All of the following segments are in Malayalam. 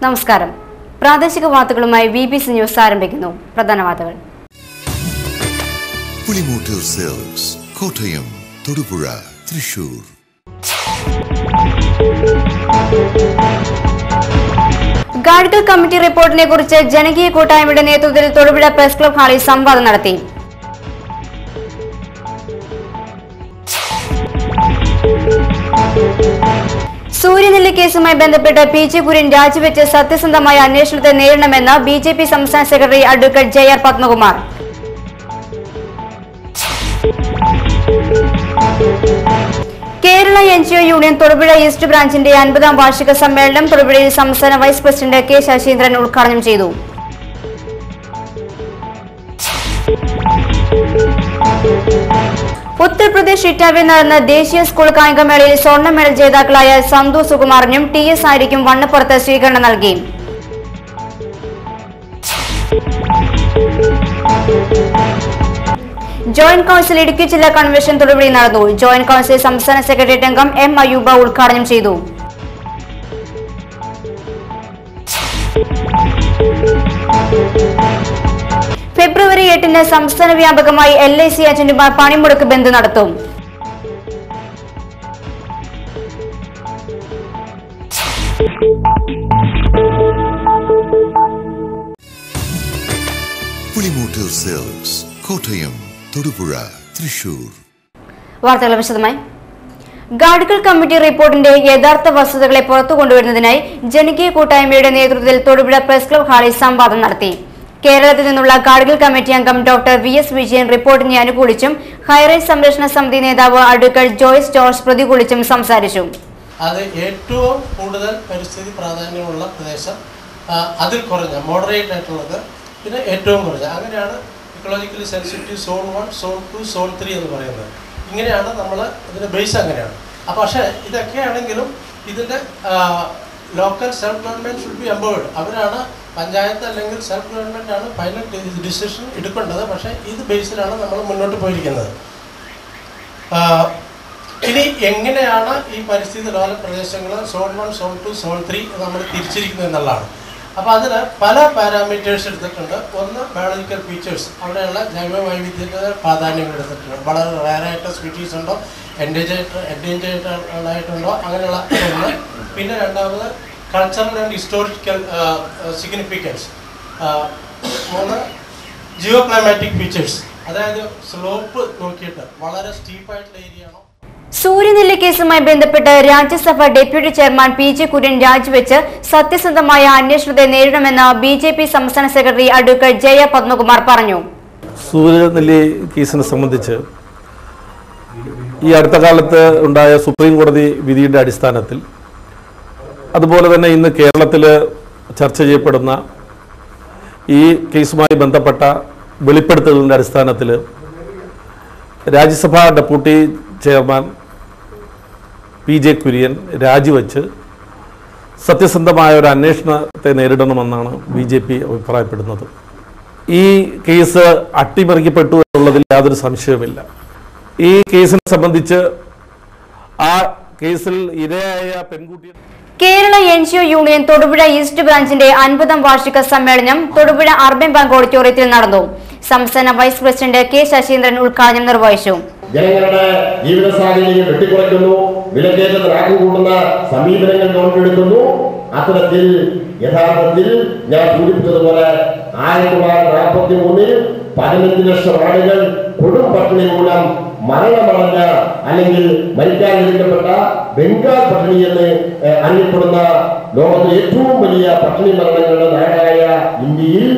നമസ്കാരം. പ്രാദേശിക വാർത്തകളുമായി VBC ന്യൂസ് ആരംഭിക്കുന്നു. പ്രധാന വാർത്തകൾ. പുളിമൂട്ടിൽ സെൽസ് കോട്ടയം, തൊടുപുഴ, തൃശൂർ. ഗാഡ്ഗിൽ കമ്മിറ്റി റിപ്പോർട്ടിനെ കുറിച്ച് ജനകീയ കൂട്ടായ്മയുടെ നേതൃത്വത്തിൽ തൊടുപുഴ പ്രസ് ക്ലബ് ഹാളിൽ സംവാദം നടത്തി. സൂര്യനെല്ലി കേസുമായി ബന്ധപ്പെട്ട് PG കുര്യൻ രാജിവെച്ച് സത്യസന്ധമായ അന്വേഷണത്തെ നേരിടണമെന്ന് BJP സംസ്ഥാന secretary advocate JR Padmakumar. Kerala NGO union Thodupuzha east ബ്രാഞ്ചിന്റെ 50ാം വാർഷിക സമ്മേളനം തൊടുപുഴയിൽ സംസ്ഥാന വൈസ് പ്രസിഡന്റ് K ശശീന്ദ്രൻ ഉദ്ഘാടനം ചെയ്തു. ഉത്തർപ്രദേശ് ഇറ്റാവയിൽ നടന്ന ദേശീയ സ്കൂൾ കായികമേളയിൽ സ്വർണ്ണ മെഡൽ ജേതാക്കളായ സന്തു സുകുമാറിനും TS ആയിരിക്കും വണ്ണപ്പുറത്ത് സ്വീകരണം നൽകി. ജോയിന്റ് കൌൺസിൽ ഇടുക്കി ജില്ലാ കൺവെൻഷൻ തൊടുപുഴയിൽ നടന്നു. ജോയിന്റ് കൌൺസിൽ സംസ്ഥാന സെക്രട്ടേറിയറ്റ് അംഗം M. അയൂബ ഉദ്ഘാടനം ചെയ്തു. ഫെബ്രുവരി 8-ന് സംസ്ഥാന വ്യാപകമായി LIC ഏജന്റുമാർ പണിമുടക്ക് ബന്ദ് നടത്തും. പുളിമൂട്ടിൽ സെൽസ് കോട്ടയം, തൊടുപുഴ, തൃശൂർ. വാർത്തകൾ വിശദമായി. ഗാഡ്ഗിൽ കമ്മിറ്റി റിപ്പോർട്ടിന്റെ യഥാർത്ഥ വസ്തുതകളെ പുറത്തു കൊണ്ടുവരുന്നതിനായി ജനകീയ കൂട്ടായ്മയുടെ നേതൃത്വത്തിൽ തൊടുപുഴ പ്രസ് ക്ലബ് ഹാളിൽ സംവാദം നടത്തി. കേരളത്തിൽ നിന്നുള്ള ഗാഡ്ഗിൽ കമ്മിറ്റി അംഗം ഡോക്ടർ VS വിജയൻ റിപ്പോർട്ടിനെ അനുകൂലിച്ചും ഹൈറേഞ്ച് സംരക്ഷണ സമിതി നേതാവ് അഡ്വക്കേറ്റ് ജോയ്സ് ജോർജ് പ്രതികൂലിച്ചും സംസാരിച്ചു. അത് ഏറ്റവും കൂടുതൽ പരിസ്ഥിതി പ്രാധാന്യമുള്ള പ്രദേശം, അതിൽ കുറഞ്ഞ മോഡറേറ്റ് ആയിട്ടുള്ളത്, പിന്നെ ഏറ്റവും കുറഞ്ഞ, അങ്ങനെയാണ് ecologically sensitive zone 1, zone 2, zone 3 എന്ന് പറയുന്നത്. ഇങ്ങനെയാണ് നമ്മൾ ഇതിൻ്റെ ബേസ് അങ്ങനെയാണ്. അപ്പോൾ പക്ഷേ ഇതൊക്കെയാണെങ്കിലും ഇതിൻ്റെ local self government should be empowered. അവരാണ് പഞ്ചായത്ത് അല്ലെങ്കിൽ സെൽഫ് ഗവൺമെൻറ് ആണ് ഫൈനൽ ഡിസിഷൻ എടുക്കേണ്ടത്. പക്ഷേ ഇത് ബേസിലാണ് നമ്മൾ മുന്നോട്ട് പോയിരിക്കുന്നത്. ഇനി എങ്ങനെയാണ് ഈ പരിസ്ഥിതി ലോല പ്രദേശങ്ങൾ സോൺ 1, സോൺ 2, സോൺ 3 നമ്മൾ തിരിച്ചിരിക്കുന്നത് എന്നുള്ളതാണ്. അപ്പോൾ അതിന് പല പാരാമീറ്റേഴ്സ് എടുത്തിട്ടുണ്ട്. ഒന്ന് ബയോളജിക്കൽ ഫീച്ചേഴ്സ്, അവിടെയുള്ള ജൈവ വൈവിധ്യത്തിൻ്റെ പ്രാധാന്യം എടുത്തിട്ടുണ്ട്. വളരെ റയറായിട്ട് സ്പീഷീസ് ഉണ്ടോ, എൻഡേഞ്ചേർഡായിട്ടുണ്ടോ, അങ്ങനെയുള്ള ഒന്ന്. പിന്നെ രണ്ടാമത് കൾച്ചറൽ ആൻഡ് ഹിസ്റ്റോറിക്കൽ സിഗ്നിഫിക്കൻസ്. മൂന്ന് ജിയോ ക്ലൈമാറ്റിക് ഫീച്ചേഴ്സ്, അതായത് സ്ലോപ്പ് നോക്കിയിട്ട് വളരെ സ്റ്റീപ്പായിട്ടുള്ള ഏരിയ ആണോ. സൂര്യനെല്ലി കേസുമായി ബന്ധപ്പെട്ട് Rajya Sabha deputy chairman PG Kurian രാജിവെച്ച് സത്യസന്ധമായ അന്വേഷണത്തെ നേരിടണമെന്ന് BJP സംസ്ഥാന സെക്രട്ടറി അഡ്വക്കേറ്റ് JR പത്മകുമാർ പറഞ്ഞു. സൂര്യനെല്ലി കേസിനെ സംബന്ധിച്ച് ഈ അടുത്ത കാലത്ത് ഉണ്ടായ സുപ്രീം കോടതി വിധിയുടെ അടിസ്ഥാനത്തിൽ, അതുപോലെ തന്നെ ഇന്ന് കേരളത്തിൽ ചർച്ച ചെയ്യപ്പെടുന്ന ഈ കേസുമായി ബന്ധപ്പെട്ട വെളിപ്പെടുത്തലിൻ്റെ അടിസ്ഥാനത്തിൽ രാജ്യസഭാ ഡെപ്യൂട്ടി ചെയർമാൻ PG കുര്യൻ രാജിവെച്ച് സത്യസന്ധമായ ഒരു അന്വേഷണത്തെ നേരിടണമെന്നാണ് BJP അഭിപ്രായപ്പെടുന്നത്. ഈ കേസ് അട്ടിമറിക്കപ്പെട്ടു എന്നുള്ളതിൽ യാതൊരു സംശയവുമില്ല. ഈ കേസിനെ സംബന്ധിച്ച് ആ കേസിൽ ഇരയായ പെൺകുട്ടി Kerala NGO union Thodupuzha east ബ്രാഞ്ചിന്റെ 50ാം വാർഷിക സമ്മേളനം തൊടുപുഴ അർബൻ ബാങ്ക് ഓഡിറ്റോറിയത്തിൽ നടന്നു. സംസ്ഥാന വൈസ് പ്രസിഡന്റ് K ശശീന്ദ്രൻ ഉദ്ഘാടനം നിർവഹിച്ചു. ജനങ്ങളുടെ ജീവിത സാഹചര്യം വെട്ടിക്കുറയ്ക്കുന്നു, വിലക്കയറ്റത്തിന് ആക്കം കൂടുന്ന സമീപനങ്ങൾ ഗവൺമെന്റ്. അത്തരത്തിൽ യഥാർത്ഥത്തിൽ ഞാൻ സൂചിപ്പിച്ചതുപോലെ 1943-ൽ 15 ലക്ഷം ആളുകൾ കൊടും പട്ടിണി മൂലം മരണമടഞ്ഞ അല്ലെങ്കിൽ മരിക്കാൻ വിധിക്കപ്പെട്ട ബംഗാൾ പട്ടിണി എന്ന് അറിയപ്പെടുന്ന ലോകത്തിലെ ഏറ്റവും വലിയ പട്ടിണി മരണങ്ങളുടെ നാടായ ഇന്ത്യയിൽ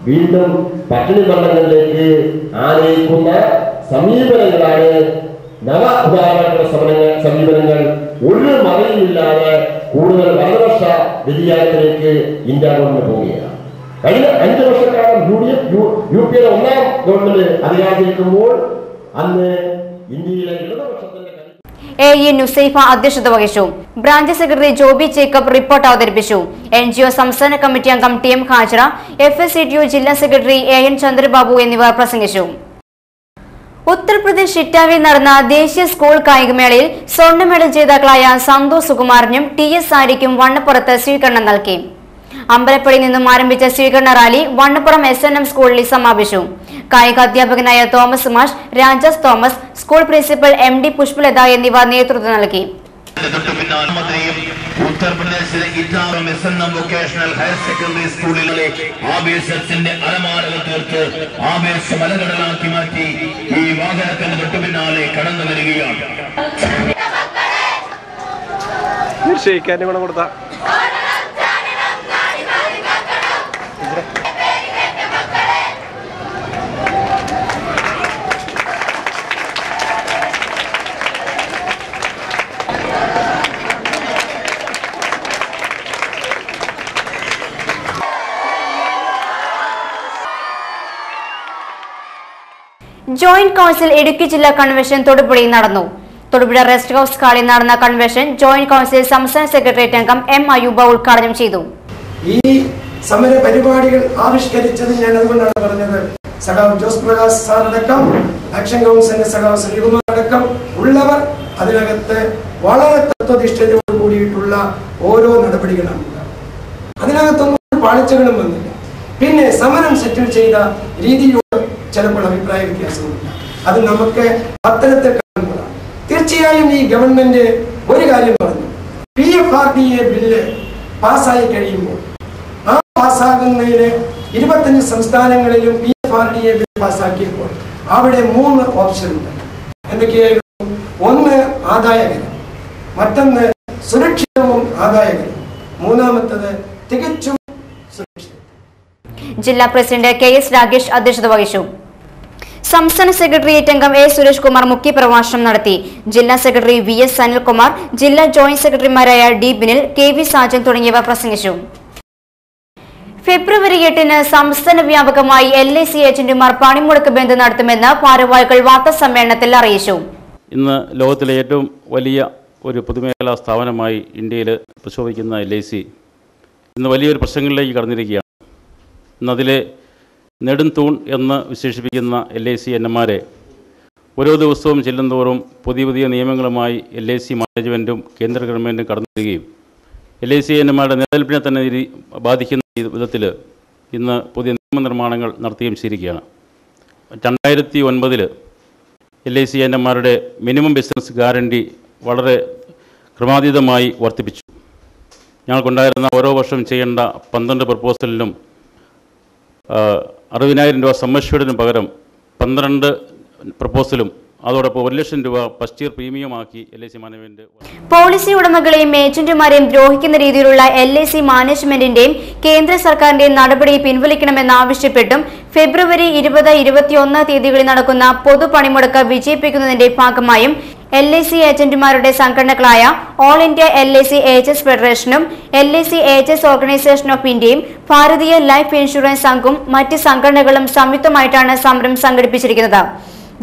വീണ്ടും പട്ടിണി മരണങ്ങളിലേക്ക് ആനയിക്കുന്ന സമീപനങ്ങളാണ് നവ ഉദാഹരണ സമീപനങ്ങൾ. ഒരു മറയുമില്ലാതെ കൂടുതൽ വലതുപക്ഷ വ്യതിയാനത്തിലേക്ക് ഇന്ത്യ ഗവൺമെന്റ് പോവുകയാണ്. കഴിഞ്ഞ 5 വർഷക്കാലം UPA ഒന്നാം ഗവൺമെന്റ് അധികാരത്തിലിരിക്കുമ്പോൾ അന്ന് ഇന്ത്യയിലെ ഇടതുപക്ഷത്തിന്റെ AE നുസൈഫ അധ്യക്ഷത വഹിച്ചു. Branch secretary Joby Jacob report അവതരിപ്പിച്ചു. NGO സംസ്ഥാന കമ്മിറ്റി അംഗം TM ഹാജറ, FSCTU ജില്ലാ സെക്രട്ടറി AN ചന്ദ്രബാബു എന്നിവർ പ്രസംഗിച്ചു. ഉത്തർപ്രദേശ് ഇറ്റാവയിൽ നടന്ന ദേശീയ സ്കൂൾ കായികമേളയിൽ സ്വർണ്ണ മെഡൽ ജേതാക്കളായ സന്തു സുകുമാറിനും TS ആയിരിക്കും വണ്ണപ്പുറത്ത് സ്വീകരണം നൽകി. അമ്പലപ്പടിയിൽ നിന്നും ആരംഭിച്ച സ്വീകരണ റാലി വണ്ണപ്പുറം SNM സ്കൂളിൽ സമാപിച്ചു. കായിക അധ്യാപകനായ തോമസ് മാഷ്, Rajas Thomas, school principal MD Pushpalatha എന്നിവർ നേതൃത്വം നൽകി. ഉത്തർപ്രദേശിലെ ഇറ്റാറം SNM വൊക്കേഷണൽ ഹയർ സെക്കൻഡറി സ്കൂളിലെ ആവേശത്തിന്റെ അലമാരകൾ തീർത്ത് ആവേശ മലകടലാക്കി മാറ്റി ഈ വാഹനത്തിന് തൊട്ടു പിന്നാലെ കടന്നു വരികയാണ്. ജോയിന്റ് കൌൺസിൽ ഇടുക്കി ജില്ലാ കൺവെൻഷൻ തൊടുപുഴയിൽ നടന്നു. തൊടുപുഴ റെസ്റ്റ് ഹൌസ് ഹാളിൽ നടന്ന കൺവെൻഷൻ ജോയിന്റ് കൌൺസിൽ സംസ്ഥാന സെക്രട്ടേറിയറ്റ് അംഗം M. അയൂബ ഉദ്ഘാടനം ചെയ്തു. ഈ സമര പരിപാടികൾ ആവിഷ്കരിച്ചത് ഞാൻ അതുകൊണ്ടാണ് പറഞ്ഞത്. സഖാവ് ജോസ് പ്രകാശ് സാർ അടക്കം, ആക്ഷൻ കൗൺസിലിന്റെ സഖാവ് ശ്രീകുമാർ അടക്കം ഉള്ളവർ അതിനകത്ത് വളരെ തത്വനിഷ്ഠതയോട് കൂടിയിട്ടുള്ള ഓരോ നടപടികളാണ്. അതിനകത്തൊന്നും പാളിച്ചകളും വന്നില്ല. പിന്നെ സമരം സെറ്റിൽ ചെയ്ത രീതിയോട് ചിലപ്പോൾ അഭിപ്രായ വ്യത്യാസമുണ്ട്. അത് നമുക്ക് അത്തരത്തിൽ കാണുമ്പോഴാണ്. തീർച്ചയായും ഈ ഗവൺമെന്റ് ഒരു കാര്യം പറഞ്ഞു, PFRDA ബില്ല് പാസ്സായി കഴിയുമ്പോൾ ആ പാസ്സാകുന്നതിന് 25 സംസ്ഥാനങ്ങളിലും PFRDA ബില്ല് പാസ്സാക്കിയപ്പോൾ അവിടെ 3 ഓപ്ഷൻ ഉണ്ട്. എന്തൊക്കെയായിരുന്നു? ഒന്ന് ആദായകരം, മറ്റൊന്ന് സുരക്ഷിതവും ആദായകരം, മൂന്നാമത്തത് തികച്ചും സുരക്ഷിതം. ജില്ലാ പ്രസിഡന്റ് KS രാഗേഷ് അധ്യക്ഷത വഹിച്ചു. സംസ്ഥാന സെക്രട്ടേറിയറ്റ് അംഗം A. സുരേഷ് കുമാർ മുഖ്യപ്രഭാഷണം നടത്തി. ജില്ലാ സെക്രട്ടറി VS സനിൽകുമാർ, ജില്ലാ ജോയിന്റ് സെക്രട്ടറിമാരായ D. ബിനിൽ, KV സാജൻ തുടങ്ങിയവർ പ്രസംഗിച്ചു. ഫെബ്രുവരി 8-ന് സംസ്ഥാന വ്യാപകമായി LIC ഏജന്റുമാർ പണിമുടക്ക് ബന്ദ് നടത്തുമെന്ന് ഭാരവാഹികൾ വാർത്താസമ്മേളനത്തിൽ അറിയിച്ചു. ഇന്ന് ലോകത്തിലെ ഏറ്റവും വലിയ ഒരു പൊതുമേഖലാ സ്ഥാപനമായി ഇന്ത്യയിൽ പ്രശോഭിക്കുന്ന LIC ഇന്ന് വലിയൊരു പ്രശ്നങ്ങളിലേക്ക് കടന്നിരിക്കുകയാണ്. ഇന്നതിലെ നെടുംതൂൺ എന്ന് വിശേഷിപ്പിക്കുന്ന LIC എൻഎംമാരെ ഓരോ ദിവസവും ചെല്ലുന്തോറും പുതിയ പുതിയ നിയമങ്ങളുമായി LIC മാനേജ്മെൻറ്റും കേന്ദ്ര ഗവൺമെൻറ്റും കടന്നു വരികയും LIC എൻഎംമാരുടെ നിലനിൽപ്പിനെ തന്നെ ബാധിക്കുന്ന വിധത്തിൽ ഇന്ന് പുതിയ നിയമനിർമ്മാണങ്ങൾ നടത്തുകയും ചെയ്തിരിക്കുകയാണ്. 2009 LIC എൻഎംമാരുടെ മിനിമം ബിസിനസ് ഗ്യാരണ്ടി വളരെ ക്രമാതീതമായി വർദ്ധിപ്പിച്ചു. ഞങ്ങൾക്കുണ്ടായിരുന്ന ഓരോ വർഷം ചെയ്യേണ്ട 12 പ്രപ്പോസലിനും 60,000 രൂപ സമ്മർഷ്യൂഡിന് പകരം 12 പ്രപ്പോസലും അതോടൊപ്പം 1 ലക്ഷം രൂപ ഫസ്റ്റ് ഇയർ പ്രീമിയമാക്കി LIC മാനേജ്മെന്റ്. പോളിസി ഉടമകളെയും ഏജന്റുമാരെയും ദ്രോഹിക്കുന്ന രീതിയിലുള്ള LIC മാനേജ്മെന്റിന്റെയും കേന്ദ്ര സർക്കാരിന്റെയും നടപടി പിൻവലിക്കണമെന്നാവശ്യപ്പെട്ടും ഫെബ്രുവരി 20, 21 തീയതികളിൽ നടക്കുന്ന പൊതുപണിമുടക്ക് വിജയിപ്പിക്കുന്നതിന്റെ ഭാഗമായും LIC ഏജന്റുമാരുടെ സംഘടനകളായ ഓൾ ഇന്ത്യ LIC ഏജന്റ്സ് ഫെഡറേഷനും LIC ഏജന്റ്സ് ഓർഗനൈസേഷൻ ഓഫ് ഇന്ത്യയും ഭാരതീയ ലൈഫ് ഇൻഷുറൻസ് സംഘവും മറ്റ് സംഘടനകളും സംയുക്തമായിട്ടാണ് സമരം സംഘടിപ്പിച്ചിരിക്കുന്നത്.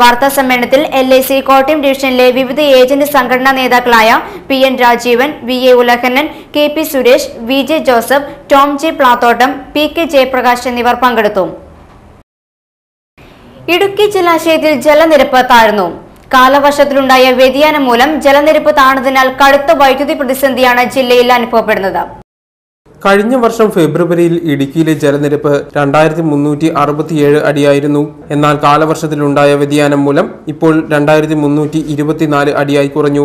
വാർത്താ സമ്മേളനത്തിൽ LIC കോട്ടയം ഡിവിഷനിലെ വിവിധ ഏജന്റ് സംഘടനാ നേതാക്കളായ PN Rajeevan, VA ഉലഹന്നൻ, KP Suresh, VJ Joseph, Tom J Plathottam, PK Jayaprakash എന്നിവർ പങ്കെടുത്തു. ഇടുക്കി ജലാശയത്തിൽ ജലനിരപ്പ് താഴ്ന്നു. കാലവർഷത്തിലുണ്ടായ വ്യതിയാനം മൂലം ജലനിരപ്പ് താഴ്ന്നതിനാൽ കടുത്ത വൈദ്യുതി പ്രതിസന്ധിയാണ് ജില്ലയിൽ അനുഭവപ്പെടുന്നത്. കഴിഞ്ഞ വർഷം ഫെബ്രുവരിയിൽ ഇടുക്കിയിലെ ജലനിരപ്പ് 2367 അടിയായിരുന്നു. എന്നാൽ കാലവർഷത്തിലുണ്ടായ വ്യതിയാനം മൂലം ഇപ്പോൾ 2324 അടിയായി കുറഞ്ഞു.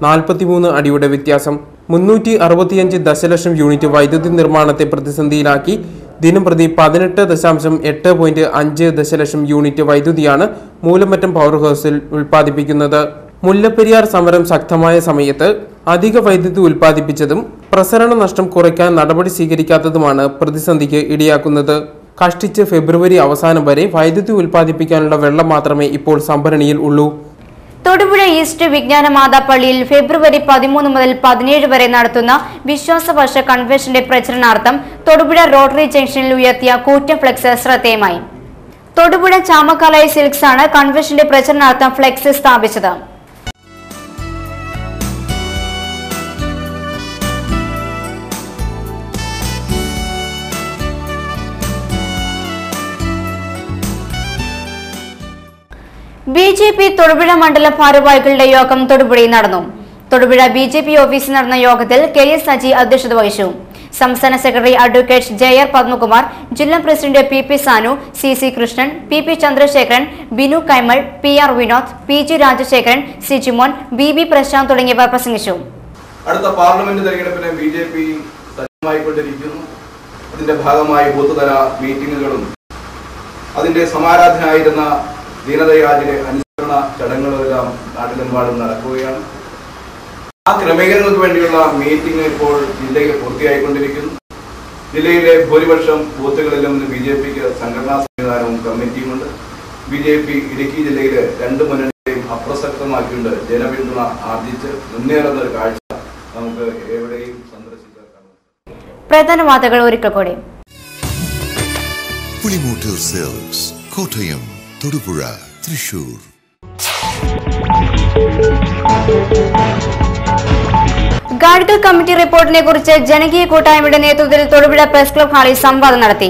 43 അടിയുടെ വ്യത്യാസം. 365 ദശലക്ഷം യൂണിറ്റ് വൈദ്യുതി നിർമ്മാണത്തെ പ്രതിസന്ധിയിലാക്കി. ദിനംപ്രതി 18.85 ദശലക്ഷം യൂണിറ്റ് വൈദ്യുതിയാണ് മൂലമറ്റം പവർ ഹൗസിൽ ഉൽപ്പാദിപ്പിക്കുന്നത്. മുല്ലപ്പെരിയാർ സമരം ശക്തമായ സമയത്ത് അധിക വൈദ്യുതി ഉൽപ്പാദിപ്പിച്ചതും പ്രസരണ നഷ്ടം കുറയ്ക്കാൻ നടപടി സ്വീകരിക്കാത്തതുമാണ് പ്രതിസന്ധിക്ക് ഇടയാക്കുന്നത്. കഷ്ടിച്ച് ഫെബ്രുവരി അവസാനം വരെ വൈദ്യുതി ഉൽപ്പാദിപ്പിക്കാനുള്ള വെള്ളം മാത്രമേ ഇപ്പോൾ സംഭരണിയിൽ ഉള്ളൂ. തൊടുപുഴ ഈസ്റ്റ് വിജ്ഞാനമാതാ പള്ളിയിൽ ഫെബ്രുവരി 13 മുതൽ 17 വരെ നടത്തുന്ന വിശ്വാസവർഷ കൺവെൻഷന്റെ പ്രചരണാർത്ഥം തൊടുപുഴ റോട്ടറി ജംഗ്ഷനിൽ ഉയർത്തിയ കൂറ്റൻ ഫ്ലെക്സ് ശ്രദ്ധേയമായി. തൊടുപുഴ ചാമക്കാലായി സിൽക്സ് ആണ് കൺവെൻഷന്റെ പ്രചരണാർത്ഥം ഫ്ലെക്സ് സ്ഥാപിച്ചത്. BJP തൊടുപുഴ മണ്ഡല ഭാരവാഹികളുടെ യോഗം തൊടുപുഴയിൽ നടന്നു. തൊടുപുഴ BJP ഓഫീസിൽ നടന്ന യോഗത്തിൽ KS സജി അധ്യക്ഷത വഹിച്ചു. സംസ്ഥാന സെക്രട്ടറി അഡ്വക്കേറ്റ് ജയർ പത്മകുമാർ, ജില്ലാ president P P Sanu, C C Krishnan, P P Chandrasekharan, Binu Kaimal, P R Vinod, P G Rajasekharan, C Jimon, B B Prashanth തുടങ്ങിയവർ പ്രസംഗിച്ചു. അടുത്ത പാർലമെന്റ് തെരഞ്ഞെടുപ്പിന് BJP സജ്ജമായിക്കൊണ്ടിരിക്കുന്നു. അതിന്റെ ഭാഗമായി ബൂത്ത് തല മീറ്റിംഗുകളും അതിന്റെ സമാരാധനായിരുന്ന ദീനദയാലിന്റെ അനുസരണ ചടങ്ങുകളെല്ലാം നാട്ടിലെമ്പാടും നടക്കുകയാണ്. ആ ക്രമീകരണങ്ങൾക്ക് വേണ്ടിയുള്ള മീറ്റിംഗ് ഇപ്പോൾ ജില്ലയിൽ പൂർത്തിയായിക്കൊണ്ടിരിക്കുന്നു. ജില്ലയിലെ ഭൂരിപക്ഷം ബൂത്തുകളിലും BJPക്ക് സംഘടനാ സംവിധാനവും കമ്മിറ്റിയുമുണ്ട്. BJP ഇടുക്കി ജില്ലയിലെ 2 മുന്നണികളെയും അപ്രസക്തമാക്കിക്കൊണ്ട് ജനപിന്തുണ ആർജിച്ച് മുന്നേറുന്ന ഒരു കാഴ്ച നമുക്ക് എവിടെയും സന്ദർശിക്കാൻ കാണാം. പ്രധാന വാർത്തകൾ ഒരിക്കൽ കൂടി. പുളിമൂട്ടിൽ സിൽക്സ്, കോട്ടയം, തൊടുപുഴ, തൃശൂർ. ഗാഡ്ഗിൽ കമ്മിറ്റി റിപ്പോർട്ടിനെ കുറിച്ച് ജനകീയ കൂട്ടായ്മയുടെ നേതൃത്വത്തിൽ തൊടുപുഴ പ്രസ് ക്ലബ് ഹാളിൽ സംവാദം നടത്തി.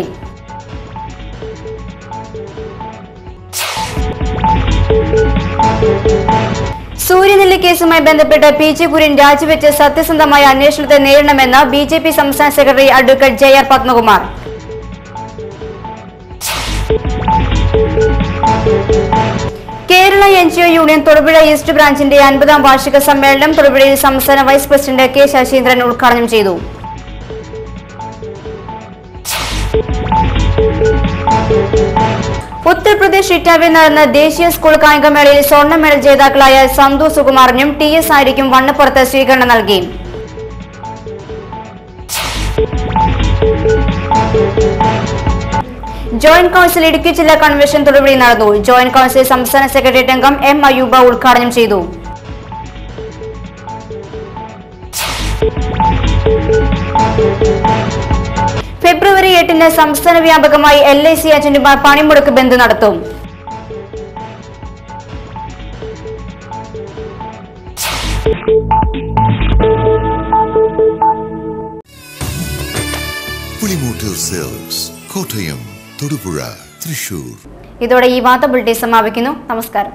സൂര്യനെല്ലി കേസുമായി ബന്ധപ്പെട്ട് PJ കുര്യൻ രാജിവെച്ച് സത്യസന്ധമായ അന്വേഷണത്തെ നേരിടണമെന്ന് BJP സംസ്ഥാന secretary advocate Jair Padmakumar. Kerala NGO union Thodupuzha east ബ്രാഞ്ചിന്റെ 50ാം വാർഷിക സമ്മേളനം തൊടുപുഴയിൽ സംസ്ഥാന വൈസ് പ്രസിഡന്റ് K ശശീന്ദ്രൻ ഉദ്ഘാടനം ചെയ്തു. ഉത്തർപ്രദേശ് ഇറ്റാവയിൽ നടന്ന ദേശീയ സ്കൂൾ കായികമേളയിൽ സ്വർണ്ണ മെഡൽ ജേതാക്കളായ സന്തു സുകുമാറിനും TS ആയിരിക്കും വണ്ണപ്പുറത്ത് സ്വീകരണം നൽകി. ജോയിന്റ് കൌൺസിൽ ഇടുക്കി ജില്ലാ കൺവെൻഷൻ തൊടുപുഴയിൽ നടന്നു. ജോയിന്റ് കൌൺസിൽ സംസ്ഥാന സെക്രട്ടേറിയറ്റ് അംഗം M അയൂബ ഉദ്ഘാടനം ചെയ്തു. ഫെബ്രുവരി 8-ന് സംസ്ഥാന വ്യാപകമായി LIC ഏജന്റുമാർ പണിമുടക്ക് ബന്ദ് നടത്തും. പുളിമൂട്ടിൽ സിൽക്സ്, കോട്ടയം, തൊടുപുഴ, തൃശൂർ. ഇതോടെ ഈ വാർത്താ ബുള്ളറ്റിൻ സമാപിക്കുന്നു. നമസ്കാരം.